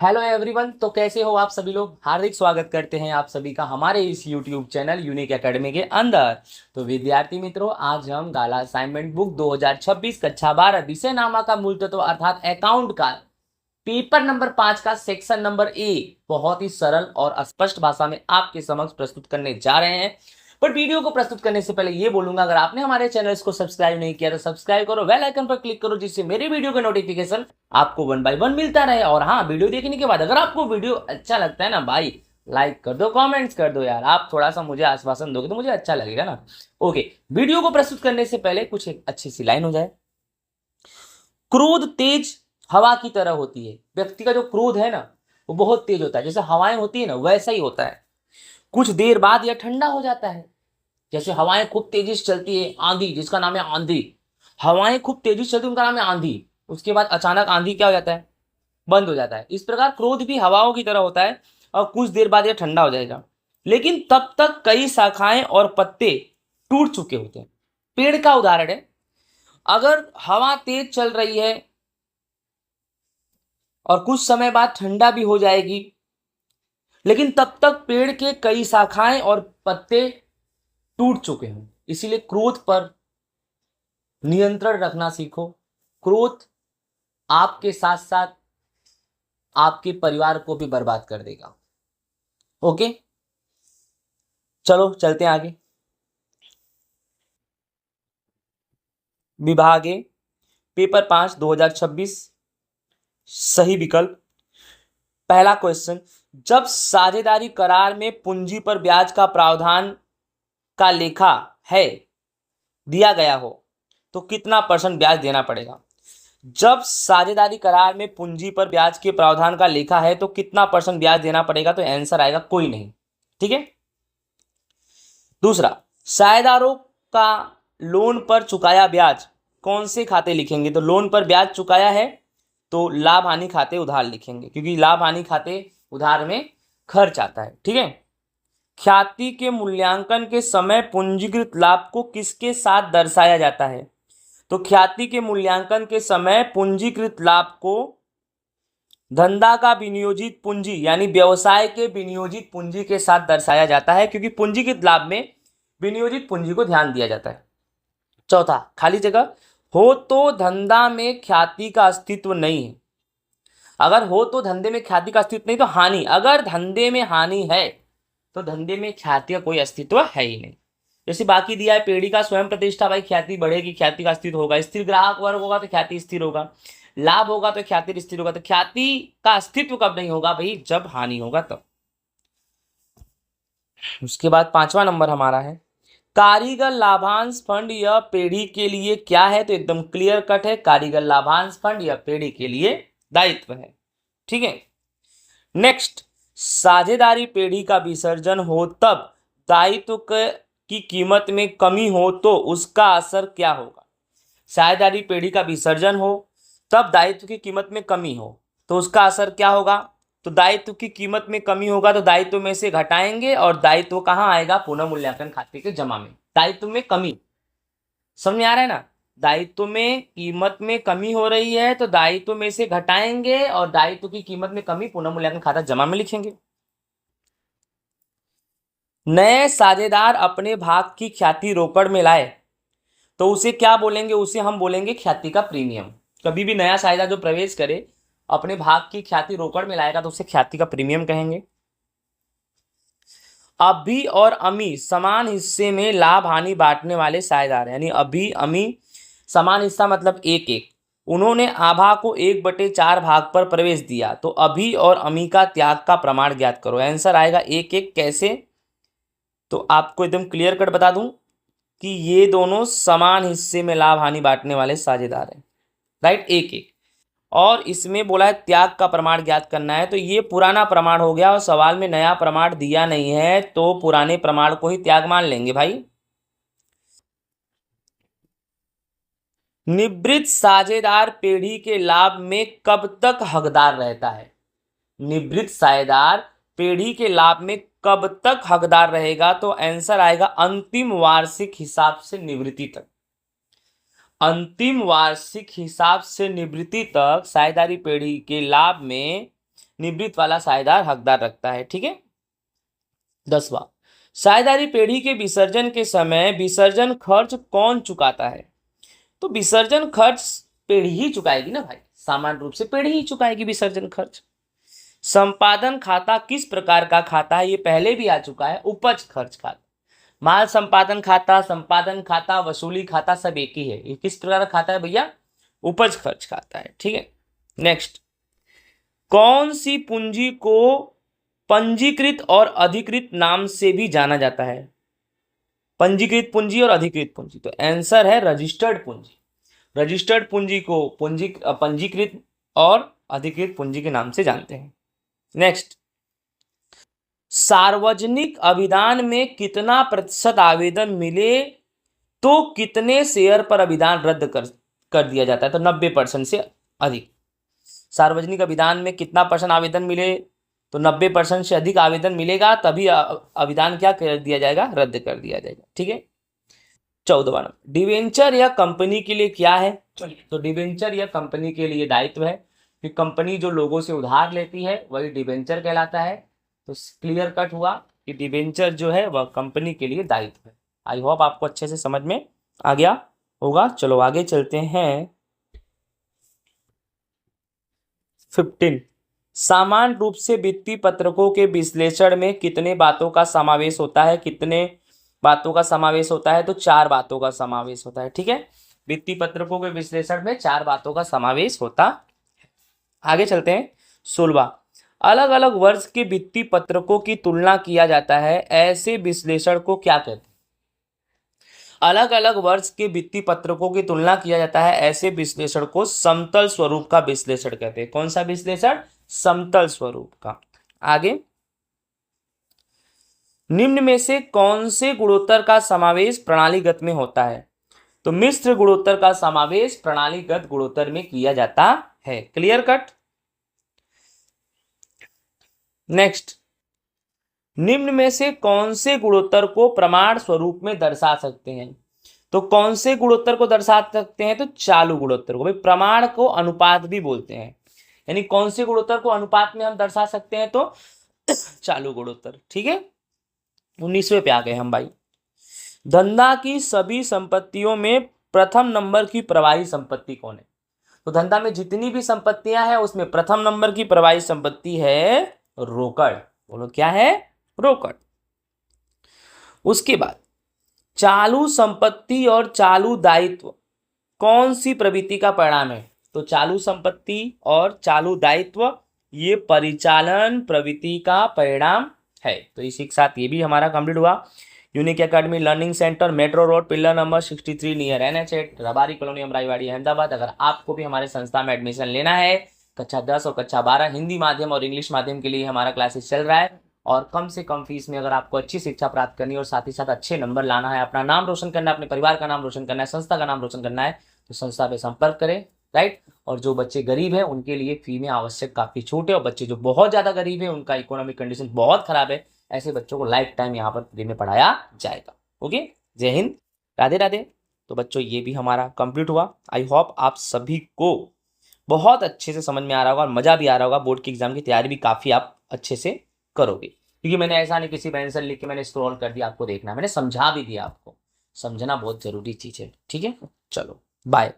Hello everyone. तो कैसे हो आप सभी लोग। हार्दिक स्वागत करते हैं आप सभी का हमारे इस यूट्यूब चैनल यूनिक एकेडमी के अंदर। तो विद्यार्थी मित्रों, आज हम गाला असाइनमेंट बुक 2026 कक्षा 12 विषय नामा का मूल तत्व अर्थात अकाउंट का पेपर नंबर 5 का सेक्शन नंबर ए बहुत ही सरल और स्पष्ट भाषा में आपके समक्ष प्रस्तुत करने जा रहे हैं। पर वीडियो को प्रस्तुत करने से पहले ये बोलूंगा, अगर आपने हमारे चैनल को सब्सक्राइब नहीं किया तो सब्सक्राइब करो, बेल आइकन पर क्लिक करो, जिससे मेरे वीडियो का नोटिफिकेशन आपको 1 बाय 1 मिलता रहे। और हाँ, वीडियो देखने के बाद अगर आपको वीडियो अच्छा लगता है ना भाई, लाइक कर दो, कमेंट्स कर दो यार। आप थोड़ा सा मुझे आश्वासन दोगे तो मुझे अच्छा लगेगा ना। ओके, वीडियो को प्रस्तुत करने से पहले कुछ एक अच्छी सी लाइन हो जाए। क्रोध तेज हवा की तरह होती है। व्यक्ति का जो क्रोध है ना, वो बहुत तेज होता है। जैसे हवाएं होती है ना, वैसा ही होता है। कुछ देर बाद यह ठंडा हो जाता है। जैसे हवाएं खूब तेजी से चलती है, आंधी जिसका नाम है आंधी। हवाएं खूब तेजी से चलती है, उनका नाम है आंधी। उसके बाद अचानक आंधी क्या हो जाता है, बंद हो जाता है। इस प्रकार क्रोध भी हवाओं की तरह होता है और कुछ देर बाद यह ठंडा हो जाएगा। लेकिन तब तक कई शाखाएं और पत्ते टूट चुके होते हैं। पेड़ का उदाहरण है, अगर हवा तेज चल रही है और कुछ समय बाद ठंडा भी हो जाएगी, लेकिन तब तक पेड़ के कई शाखाएं और पत्ते टूट चुके हैं। इसीलिए क्रोध पर नियंत्रण रखना सीखो। क्रोध आपके साथ साथ आपके परिवार को भी बर्बाद कर देगा। ओके, चलो चलते हैं आगे। विभाग ए, पेपर 5 2026, सही विकल्प। पहला क्वेश्चन, जब साझेदारी करार में पूंजी पर ब्याज का प्रावधान का लेखा है दिया गया हो तो कितना % ब्याज देना पड़ेगा। जब साझेदारी करार में पूंजी पर ब्याज के प्रावधान का लेखा है तो कितना % ब्याज देना पड़ेगा, तो आंसर आएगा कोई नहीं। ठीक है। दूसरा, साझेदारों का लोन पर चुकाया ब्याज कौन से खाते लिखेंगे, तो लोन पर ब्याज चुकाया है तो लाभ हानि खाते उधार लिखेंगे, क्योंकि लाभ हानि खाते उधार में खर्च आता है। ठीक है। ख्याति के मूल्यांकन के समय पूंजीकृत लाभ को किसके साथ दर्शाया जाता है, तो ख्याति के मूल्यांकन के समय पूंजीकृत लाभ को धंधा का विनियोजित पूंजी यानी व्यवसाय के विनियोजित पूंजी के साथ दर्शाया जाता है, क्योंकि पूंजीकृत लाभ में विनियोजित पूंजी को ध्यान दिया जाता है। चौथा, खाली जगह, हो तो धंधा में ख्याति का अस्तित्व नहीं है। अगर हो तो धंधे में ख्याति का अस्तित्व नहीं तो हानि, अगर धंधे में हानि है तो धंधे में ख्याति का कोई अस्तित्व है ही नहीं। जैसे बाकी दिया है, पेड़ी का स्वयं प्रतिष्ठा, भाई ख्याति बढ़ेगी, ख्याति का अस्तित्व होगा। स्थिर ग्राहक वर्ग होगा तो ख्याति स्थिर होगा। लाभ होगा तो ख्याति स्थिर होगा। तो ख्याति का अस्तित्व कब नहीं होगा भाई, जब हानि होगा तब। उसके बाद 5वां नंबर हमारा है, कारीगर लाभांश फंड यह पेढ़ी के लिए क्या है, तो एकदम क्लियर कट है, कारीगर लाभांश फंड यह पेढ़ी के लिए दायित्व है। ठीक है। नेक्स्ट, साझेदारी पेढ़ी का विसर्जन हो तब दायित्व की कीमत में कमी हो तो उसका असर क्या होगा। साझेदारी पेढ़ी का विसर्जन हो तब दायित्व की कीमत में कमी हो तो उसका असर क्या होगा, तो दायित्व की कीमत में कमी होगा तो दायित्व में से घटाएंगे और दायित्व कहाँ आएगा, पुनः मूल्यांकन खाते के जमा में। दायित्व में कमी, समझ में आ रहा है ना। दायित्व में कीमत में कमी हो रही है तो दायित्व में से घटाएंगे और दायित्व की कीमत में कमी पुनः मूल्यांकन खाता जमा में लिखेंगे। नए साझेदार अपने भाग की ख्याति रोकड़ में लाए तो उसे क्या बोलेंगे, उसे हम बोलेंगे ख्याति का प्रीमियम। कभी भी नया साझेदार जो प्रवेश करे अपने भाग की ख्याति रोकड़ में लाएगा तो उसे ख्याति का प्रीमियम कहेंगे। अभी और अमी समान हिस्से में लाभ हानि बांटने वाले साझेदार, यानी अभी अमी समान हिस्सा मतलब एक एक, उन्होंने आभा को 1/4 भाग पर प्रवेश दिया तो अभी और अमी का त्याग का प्रमाण ज्ञात करो। आंसर आएगा एक एक। कैसे, तो आपको एकदम क्लियर कट बता दूं कि ये दोनों समान हिस्से में लाभ हानि बांटने वाले साझेदार हैं। राइट, एक एक। और इसमें बोला है त्याग का प्रमाण ज्ञात करना है, तो ये पुराना प्रमाण हो गया और सवाल में नया प्रमाण दिया नहीं है तो पुराने प्रमाण को ही त्याग मान लेंगे भाई। निवृत्त साझेदार पेढ़ी के लाभ में कब तक हकदार रहता है। निवृत्त साझेदार पेढ़ी के लाभ में कब तक हकदार रहेगा, तो आंसर आएगा अंतिम वार्षिक हिसाब से निवृत्ति तक। अंतिम वार्षिक हिसाब से निवृत्ति तक साझेदारी पेढ़ी के लाभ में निवृत्त वाला साझेदार हकदार रखता है। ठीक है। 10वां, साझेदारी पेढ़ी के विसर्जन के समय विसर्जन खर्च कौन चुकाता है? तो विसर्जन खर्च पेढ़ी ही चुकाएगी ना भाई, सामान्य रूप से पेढ़ी ही चुकाएगी विसर्जन खर्च। संपादन खाता किस प्रकार का खाता है? ये पहले भी आ चुका है, उपज खर्च खाता। माल संपादन खाता, वसूली खाता सब एक ही है। ये किस प्रकार का खाता है भैया? उपज खर्च खाता है। ठीक है। नेक्स्ट, कौन सी पूंजी को पंजीकृत और अधिकृत नाम से भी जाना जाता है? पंजीकृत पूंजी और अधिकृत पूंजी, तो आंसर है रजिस्टर्ड पूंजी। रजिस्टर्ड पूंजी को पंजीकृत और अधिकृत पूंजी के नाम से जानते हैं। नेक्स्ट, सार्वजनिक अभिदान में कितना प्रतिशत आवेदन मिले तो कितने शेयर पर अभिदान रद्द कर दिया जाता है? तो 90% से अधिक। सार्वजनिक अभिदान में कितना परसेंट आवेदन मिले? तो 90% से अधिक आवेदन मिलेगा तभी अभिदान क्या कर दिया जाएगा? रद्द कर दिया जाएगा। ठीक है। 14वां, डिवेंचर या कंपनी के लिए क्या है? तो डिवेंचर या कंपनी के लिए दायित्व है कि कंपनी जो लोगों से उधार लेती है वही डिवेंचर कहलाता है। तो क्लियर कट हुआ कि डिवेंचर जो है वह कंपनी के लिए दायित्व है। आई होप आपको अच्छे से समझ में आ गया होगा। चलो आगे चलते हैं। 15, सामान्य रूप से वित्तीय पत्रकों के विश्लेषण में कितने बातों का समावेश होता है? कितने बातों का समावेश होता है? तो 4 बातों का समावेश होता है। ठीक है। वित्तीय पत्रकों के विश्लेषण में 4 बातों का समावेश होता है। आगे चलते हैं। 16वां, अलग अलग वर्ष के वित्तीय पत्रकों की तुलना किया जाता है, ऐसे विश्लेषण को क्या कहते हैं? अलग अलग वर्ष के वित्तीय पत्रकों की तुलना किया जाता है, ऐसे विश्लेषण को समतल स्वरूप का विश्लेषण कहते हैं। कौन सा विश्लेषण? समतल स्वरूप का। आगे, निम्न में से कौन से गुणोत्तर का समावेश प्रणालीगत में होता है? तो मिश्र गुणोत्तर का समावेश प्रणालीगत गुणोत्तर में किया जाता है। Clear cut. नेक्स्ट, निम्न में से कौन से गुणोत्तर को प्रमाण स्वरूप में दर्शा सकते हैं? तो कौन से गुणोत्तर को दर्शा सकते हैं? तो चालू गुणोत्तर को। भाई प्रमाण को अनुपात भी बोलते हैं, यानी कौन से गुणोत्तर को अनुपात में हम दर्शा सकते हैं? तो चालू गुणोत्तर। ठीक है। 19वें पे आ गए हम भाई। धंधा की सभी संपत्तियों में प्रथम नंबर की प्रवाही संपत्ति कौन है? तो धंधा में जितनी भी संपत्तियां हैं उसमें प्रथम नंबर की प्रवाही संपत्ति है रोकड़। बोलो क्या है? रोकड़। उसके बाद चालू संपत्ति और चालू दायित्व कौन सी प्रवृत्ति का परिणाम है? तो चालू संपत्ति और चालू दायित्व ये परिचालन प्रवृत्ति का परिणाम है। तो इसी के साथ ये भी हमारा कंप्लीट हुआ। Unique academy learning centre, metro road, pillar number 63 near NH8, Rabari colony, Amraiwadi, Ahmedabad. अगर आपको भी हमारे संस्था में एडमिशन लेना है, कक्षा 10 और कक्षा 12 हिंदी माध्यम और इंग्लिश माध्यम के लिए हमारा क्लासेस चल रहा है, और कम से कम फीस में अगर आपको अच्छी शिक्षा प्राप्त करनी है और साथ ही साथ अच्छे नंबर लाना है, अपना नाम रोशन करना है, अपने परिवार का नाम रोशन करना है, संस्था का नाम रोशन करना है, तो संस्था पे संपर्क करें। राइट। और जो बच्चे गरीब हैं उनके लिए फी में आवश्यक काफ़ी छूट है, और बच्चे जो बहुत ज़्यादा गरीब हैं, उनका इकोनॉमिक कंडीशन बहुत खराब है, ऐसे बच्चों को लाइफ टाइम यहाँ पर फ्री में पढ़ाया जाएगा। ओके, जय हिंद, राधे राधे। तो बच्चों ये भी हमारा कंप्लीट हुआ। आई होप आप सभी को बहुत अच्छे से समझ में आ रहा होगा और मज़ा भी आ रहा होगा। बोर्ड की एग्जाम की तैयारी भी काफ़ी आप अच्छे से करोगे, क्योंकि मैंने ऐसा नहीं किसी पे आंसर लिख के मैंने स्क्रॉल कर दिया, आपको देखना, मैंने समझा भी दिया। आपको समझना बहुत ज़रूरी चीज़ है। ठीक है, चलो बाय।